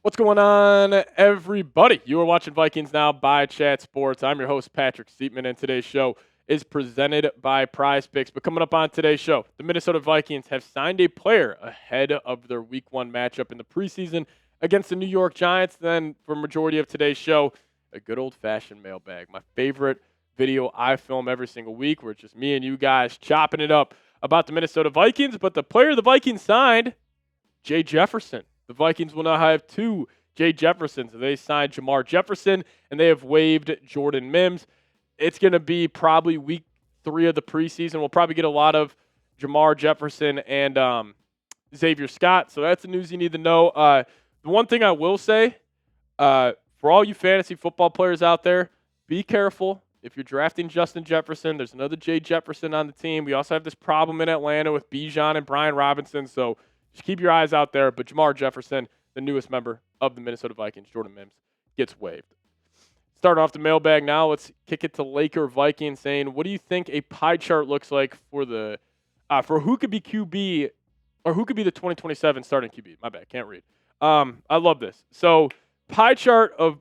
What's going on, everybody? You are watching Vikings Now by Chat Sports. I'm your host, Patrick Seatman, and today's show is presented by Prize Picks. But coming up on today's show, the Minnesota Vikings have signed a player ahead of their Week 1 matchup in the preseason against the New York Giants. Then, for majority of today's show, a good old-fashioned mailbag, my favorite video I film every single week, where it's just me and you guys chopping it up about the Minnesota Vikings. But the player the Vikings signed, Jay Jefferson. The Vikings will now have two Jay Jeffersons. They signed Jermar Jefferson, and they have waived Jordan Mims. It's going to be probably week 3 of the preseason. We'll probably get a lot of Jermar Jefferson and Zavier Scott. So that's the news you need to know. The one thing I will say, for all you fantasy football players out there, be careful. If you're drafting Justin Jefferson, there's another Jay Jefferson on the team. We also have this problem in Atlanta with Bijan and Brian Robinson. So just keep your eyes out there. But Jermar Jefferson, the newest member of the Minnesota Vikings, Jordan Mims, gets waived. Starting off the mailbag now, let's kick it to Laker Vikings saying, what do you think a pie chart looks like for the for who could be QB or who could be the 2027 starting QB? My bad, can't read. I love this. So pie chart of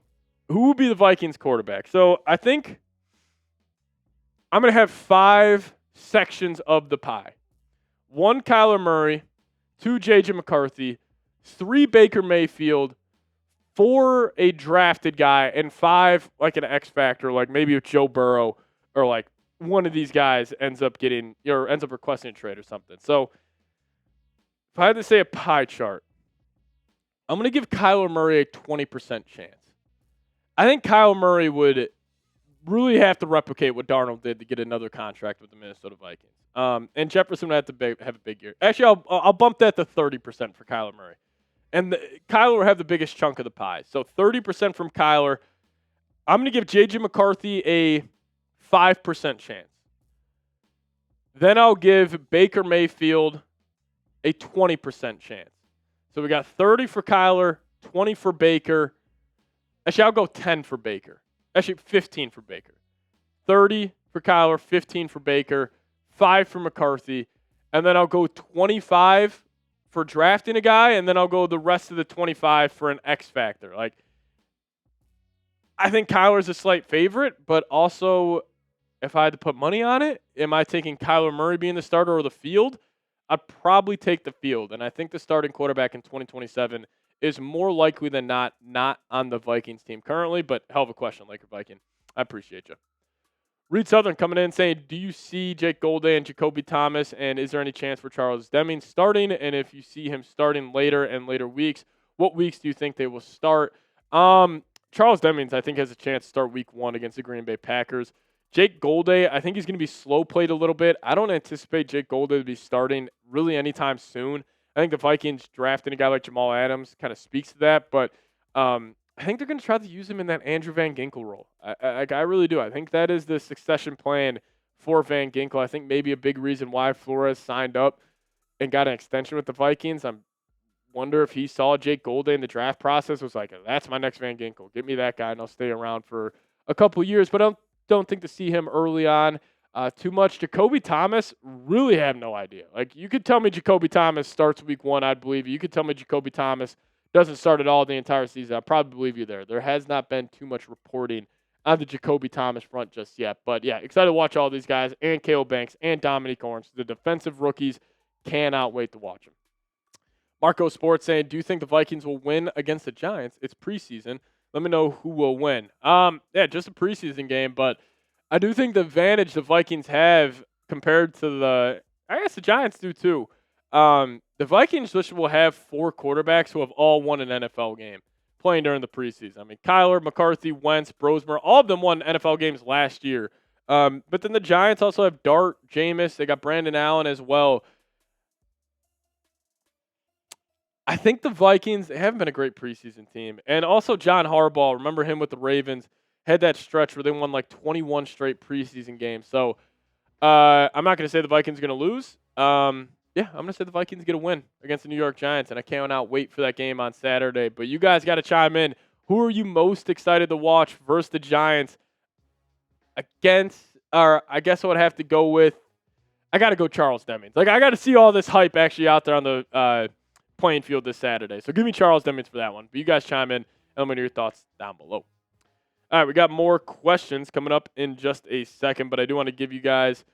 who will be the Vikings quarterback. So I think I'm going to have 5 sections of the pie. 1 Kyler Murray, 2 J.J. McCarthy, 3 Baker Mayfield, 4 a drafted guy, and 5 like an X factor, like maybe if Joe Burrow or like one of these guys ends up requesting a trade or something. So if I had to say a pie chart, I'm going to give Kyler Murray a 20% chance. I think Kyler Murray would really have to replicate what Darnold did to get another contract with the Minnesota Vikings. And Jefferson would have to have a big year. Actually, I'll bump that to 30% for Kyler Murray. And Kyler will have the biggest chunk of the pie. So 30% from Kyler. I'm going to give J.J. McCarthy a 5% chance. Then I'll give Baker Mayfield a 20% chance. So we got 30 for Kyler, 20 for Baker. Actually, I'll go 10 for Baker. Actually, 15 for Baker. 30 for Kyler, 15 for Baker, 5 for McCarthy, and then I'll go 25 for drafting a guy, and then I'll go the rest of the 25 for an X factor. Like, I think Kyler's a slight favorite, but also if I had to put money on it, am I taking Kyler Murray being the starter or the field? I'd probably take the field, and I think the starting quarterback in 2027 is more likely than not on the Vikings team currently, but hell of a question, Laker Viking. I appreciate you. Reed Southern coming in saying, do you see Jake Golday and Jacoby Thomas, and is there any chance for Charles Deming starting? And if you see him starting later and later weeks, what weeks do you think they will start? Charles Demings, I think, has a chance to start week 1 against the Green Bay Packers. Jake Golday, I think he's going to be slow played a little bit. I don't anticipate Jake Golday to be starting really anytime soon. I think the Vikings drafting a guy like Jamal Adams kind of speaks to that, but I think they're going to try to use him in that Andrew Van Ginkel role. I really do. I think that is the succession plan for Van Ginkel. I think maybe a big reason why Flores signed up and got an extension with the Vikings. I wonder if he saw Jake Golday in the draft process, was like, that's my next Van Ginkel. Get me that guy, and I'll stay around for a couple years. But I don't think to see him early on too much. Jacoby Thomas, really have no idea. Like, you could tell me Jacoby Thomas starts week 1, I'd believe you. You could tell me Jacoby Thomas doesn't start at all the entire season. I'd probably believe you there. There has not been too much reporting on the Jacoby Thomas front just yet. But, yeah, excited to watch all these guys, and Caleb Banks and Dominique Orange. The defensive rookies, cannot wait to watch them. Marco Sports saying, do you think the Vikings will win against the Giants? It's preseason. Let me know who will win. Yeah, just a preseason game, but I do think the advantage the Vikings have compared to I guess the Giants do too. The Vikings will have 4 quarterbacks who have all won an NFL game playing during the preseason. I mean, Kyler, McCarthy, Wentz, Brosmer, all of them won NFL games last year. But then the Giants also have Dart, Jameis. They got Brandon Allen as well. I think the Vikings, they haven't been a great preseason team. And also John Harbaugh, remember him with the Ravens, had that stretch where they won like 21 straight preseason games. So I'm not going to say the Vikings are going to lose. Yeah, I'm going to say the Vikings get a win against the New York Giants, and I cannot wait for that game on Saturday. But you guys got to chime in. Who are you most excited to watch versus the Giants against, or I guess I would have to go with, I got to go Charles Demings. Like, I got to see all this hype actually out there on the playing field this Saturday. So give me Charles Demings for that one. But you guys chime in and let me know your thoughts down below. All right, we got more questions coming up in just a second, but I do want to give you guys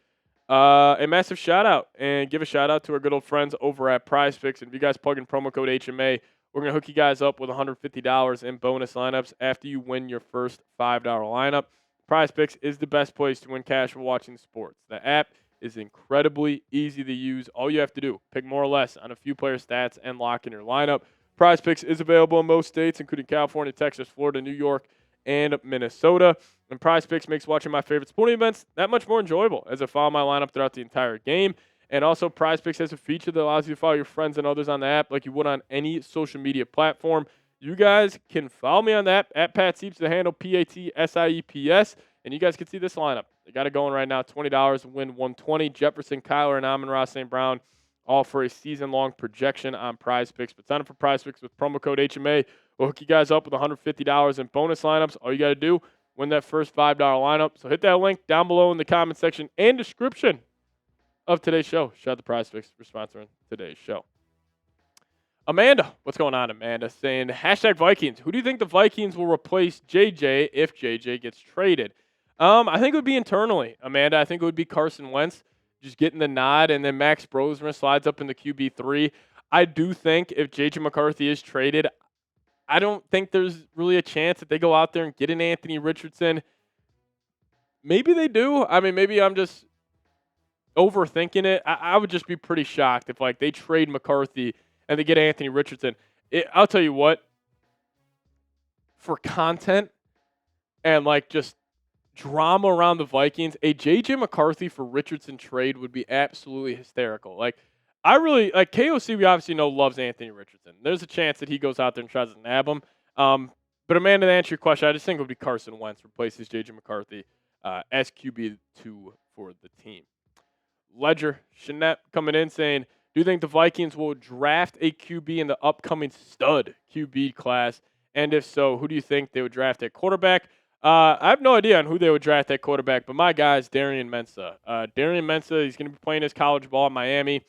a massive shout out and give a shout out to our good old friends over at PrizePicks. And if you guys plug in promo code HMA, we're going to hook you guys up with $150 in bonus lineups after you win your first $5 lineup. PrizePicks is the best place to win cash for watching sports. The app is incredibly easy to use. All you have to do, pick more or less on a few player stats and lock in your lineup. PrizePicks is available in most states, including California, Texas, Florida, New York, and Minnesota. And PrizePicks makes watching my favorite sporting events that much more enjoyable as I follow my lineup throughout the entire game. And also, PrizePicks has a feature that allows you to follow your friends and others on the app like you would on any social media platform. You guys can follow me on the app at Pat Sieps, the handle PATSIEPS, and you guys can see this lineup. They got it going right now, $20 to win $120. Jefferson, Kyler, and Amon-Ra St. Brown, all for a season-long projection on PrizePicks. But sign up for PrizePicks with promo code HMA. We'll hook you guys up with $150 in bonus lineups. All you got to do, win that first $5 lineup. So hit that link down below in the comment section and description of today's show. Shout out to PrizePicks for sponsoring today's show. Amanda, what's going on, Amanda? Saying, #Vikings. Who do you think the Vikings will replace JJ if JJ gets traded? I think it would be internally, Amanda. I think it would be Carson Wentz just getting the nod, and then Max Brosmer slides up in the QB3. I do think if J.J. McCarthy is traded, I don't think there's really a chance that they go out there and get an Anthony Richardson. Maybe they do. I mean, maybe I'm just overthinking it. I would just be pretty shocked if, like, they trade McCarthy and they get Anthony Richardson. I'll tell you what, for content and, like, just drama around the Vikings, a J.J. McCarthy for Richardson trade would be absolutely hysterical. Like, I really, like, KOC, we obviously know loves Anthony Richardson. There's a chance that he goes out there and tries to nab him. But Amanda, to answer your question, I just think it would be Carson Wentz replaces J.J. McCarthy as QB2 for the team. Ledger, Shanette coming in saying, do you think the Vikings will draft a QB in the upcoming stud QB class? And if so, who do you think they would draft at quarterback? I have no idea on who they would draft at quarterback, but my guy is Darian Mensah. Darian Mensah, he's going to be playing his college ball at Miami,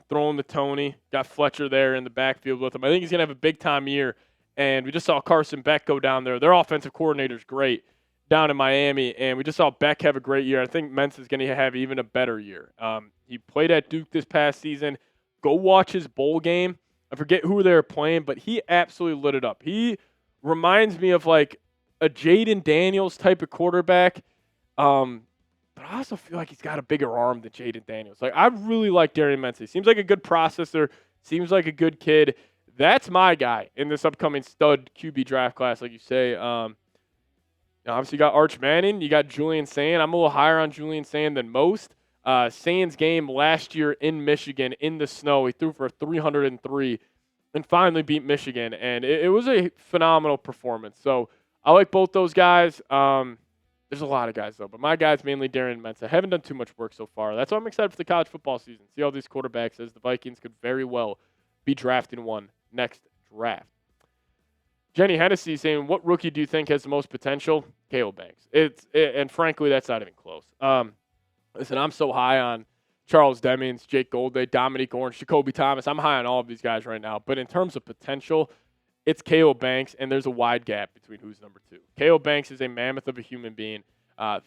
throwing the Tony. Got Fletcher there in the backfield with him. I think he's going to have a big-time year, and we just saw Carson Beck go down there. Their offensive coordinator's great down in Miami, and we just saw Beck have a great year. I think Mensah's going to have even a better year. He played at Duke this past season. Go watch his bowl game. I forget who they were playing, but he absolutely lit it up. He reminds me of, like, a Jaden Daniels type of quarterback. But I also feel like he's got a bigger arm than Jaden Daniels. Like, I really like Darian Mensah. Seems like a good processor. Seems like a good kid. That's my guy in this upcoming stud QB draft class, like you say. Obviously, you got Arch Manning. You got Julian Sand. I'm a little higher on Julian Sand than most. Sand's game last year in Michigan in the snow, he threw for 303 and finally beat Michigan. And it was a phenomenal performance. So, I like both those guys. There's a lot of guys, though, but my guy's mainly Darian Mensah. Haven't done too much work so far. That's why I'm excited for the college football season. See all these quarterbacks, as the Vikings could very well be drafting one next draft. Jenny Hennessy saying, what rookie do you think has the most potential? Caleb Banks. And frankly, that's not even close. Listen, I'm so high on Charles Demings, Jake Golday, Dominique Orange, Jacoby Thomas. I'm high on all of these guys right now. But in terms of potential, it's Caleb Banks, and there's a wide gap between who's number two. Caleb Banks is a mammoth of a human being.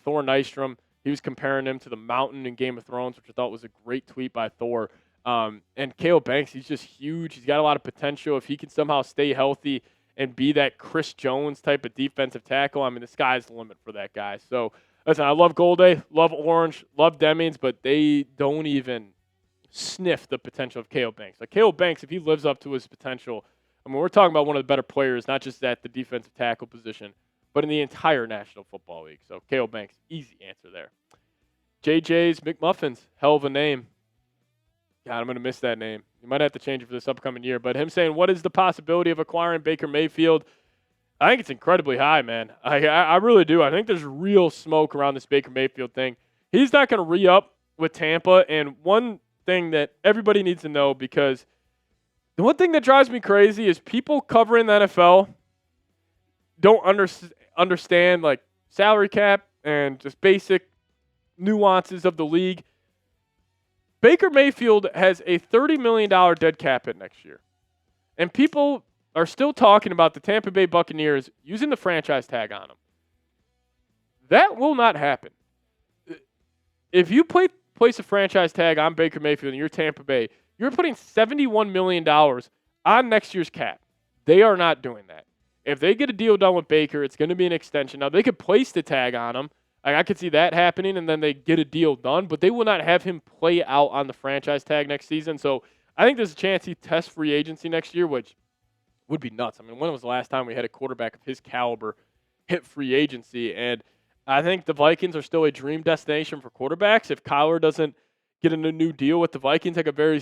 Thor Nystrom, he was comparing him to the mountain in Game of Thrones, which I thought was a great tweet by Thor. And Caleb Banks, he's just huge. He's got a lot of potential. If he can somehow stay healthy and be that Chris Jones type of defensive tackle, I mean, the sky's the limit for that guy. So, listen, I love Golday, love Orange, love Demings, but they don't even sniff the potential of Caleb Banks. Like, Caleb Banks, if he lives up to his potential, I mean, we're talking about one of the better players, not just at the defensive tackle position, but in the entire National Football League. So, Caleb Banks, easy answer there. JJ's McMuffins, hell of a name. God, I'm going to miss that name. You might have to change it for this upcoming year. But him saying, what is the possibility of acquiring Baker Mayfield? I think it's incredibly high, man. I really do. I think there's real smoke around this Baker Mayfield thing. He's not going to re-up with Tampa. And one thing that everybody needs to know, because the one thing that drives me crazy is people covering the NFL don't understand, like, salary cap and just basic nuances of the league. Baker Mayfield has a $30 million dead cap hit next year. And people are still talking about the Tampa Bay Buccaneers using the franchise tag on him. That will not happen. If you place a franchise tag on Baker Mayfield and you're Tampa Bay, you're putting $71 million on next year's cap. They are not doing that. If they get a deal done with Baker, it's going to be an extension. Now, they could place the tag on him. Like, I could see that happening, and then they get a deal done, but they will not have him play out on the franchise tag next season. So I think there's a chance he tests free agency next year, which would be nuts. I mean, when was the last time we had a quarterback of his caliber hit free agency? And I think the Vikings are still a dream destination for quarterbacks. If Kyler doesn't get a new deal with the Vikings, I could very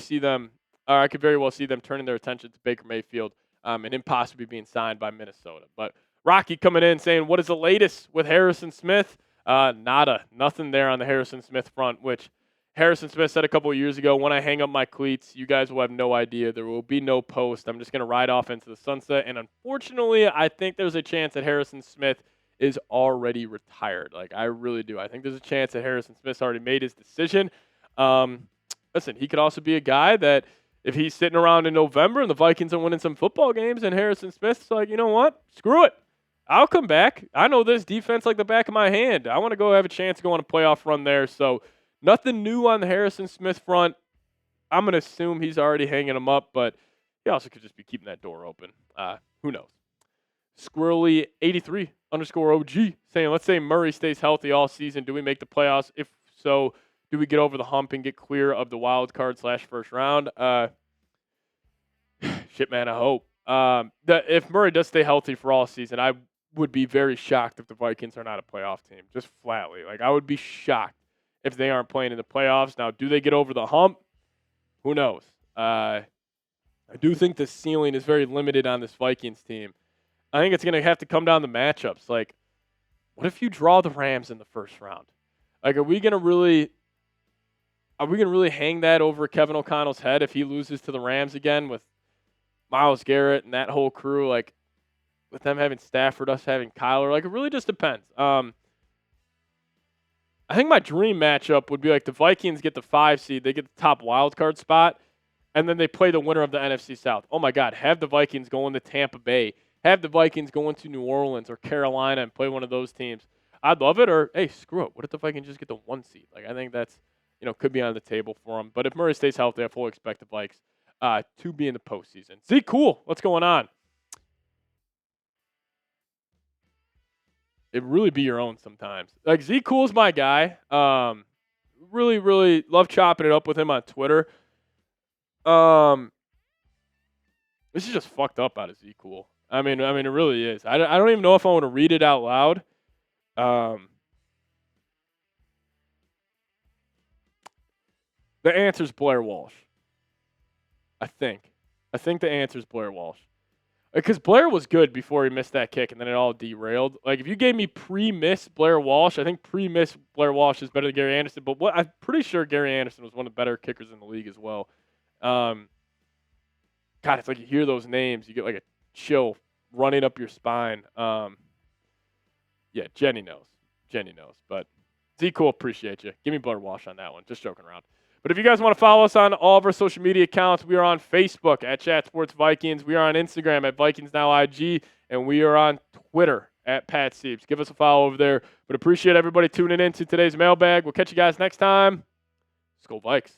well see them turning their attention to Baker Mayfield and him possibly being signed by Minnesota. But Rocky coming in saying, what is the latest with Harrison Smith? Nada. Nothing there on the Harrison Smith front, which Harrison Smith said a couple of years ago, when I hang up my cleats, you guys will have no idea. There will be no post. I'm just going to ride off into the sunset. And unfortunately, I think there's a chance that Harrison Smith is already retired. Like, I really do. I think there's a chance that Harrison Smith's already made his decision. Listen, he could also be a guy that if he's sitting around in November and the Vikings are winning some football games and Harrison Smith's like, you know what? Screw it. I'll come back. I know this defense like the back of my hand. I want to go have a chance to go on a playoff run there. So nothing new on the Harrison Smith front. I'm going to assume he's already hanging them up, but he also could just be keeping that door open. Who knows? Squirrely83_OG saying, let's say Murray stays healthy all season. Do we make the playoffs? If so, do we get over the hump and get clear of the wild card / first round? Shit, man, I hope. If Murray does stay healthy for all season, I would be very shocked if the Vikings are not a playoff team, just flatly. Like, I would be shocked if they aren't playing in the playoffs. Now, do they get over the hump? Who knows? I do think the ceiling is very limited on this Vikings team. I think it's going to have to come down to matchups. Like, what if you draw the Rams in the first round? Like, are we going to really hang that over Kevin O'Connell's head if he loses to the Rams again with Myles Garrett and that whole crew? Like, with them having Stafford, us having Kyler, like, it really just depends. I think my dream matchup would be like the Vikings get the 5 seed, they get the top wild card spot, and then they play the winner of the NFC South. Oh my God, have the Vikings go into Tampa Bay, have the Vikings go into New Orleans or Carolina and play one of those teams. I'd love it. Or hey, screw it. What if the Vikings just get the 1 seed? Like, I think that's could be on the table for them. But if Murray stays healthy, I fully expect the Vikes to be in the postseason. See, cool. What's going on? It really be your own sometimes. Like, Z Cool's my guy. Really, really love chopping it up with him on Twitter. This is just fucked up out of Z Cool. I mean, it really is. I don't even know if I want to read it out loud. The answer's Blair Walsh. I think the answer's Blair Walsh. Because Blair was good before he missed that kick, and then it all derailed. Like, if you gave me pre-miss Blair Walsh, I think pre-miss Blair Walsh is better than Gary Anderson. But I'm pretty sure Gary Anderson was one of the better kickers in the league as well. God, it's like you hear those names, you get like a chill running up your spine. Yeah, Jenny knows. But Z Cool, appreciate you. Give me Blair Walsh on that one. Just joking around. But if you guys want to follow us on all of our social media accounts, we are on Facebook at Chat Sports Vikings. We are on Instagram at Vikings Now IG, and we are on Twitter at Pat Seeps. Give us a follow over there. But appreciate everybody tuning in to today's mailbag. We'll catch you guys next time. Skol Vikes.